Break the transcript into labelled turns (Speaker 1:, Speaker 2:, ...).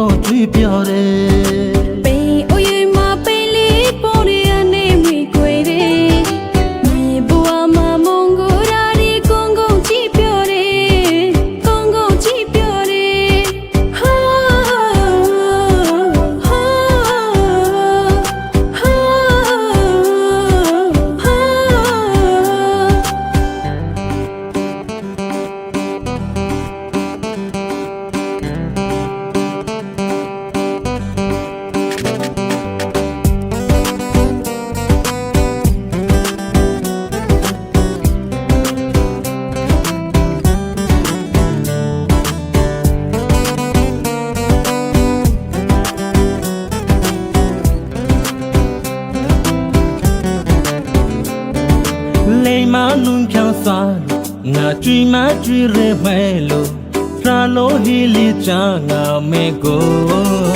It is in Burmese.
Speaker 1: ကုန်ကြွေးပြော်တယ်
Speaker 2: ပိန်အိုရွေမှာပိန်လေးပေါ်ရနေမိခွေတယ်မြေဘွားမှာမုံကိုရာဒီကုန်ကုန်ကြည့်ပြော်တယ်ကုန်ကုန်ကြည့်ပြော်တယ်ဟာဟာ
Speaker 1: လိမ်မနုံချောင်းစွာငါကြွေမကြွေရဲမဲလို့ရာလို့ဟီလီချာငါမဲကို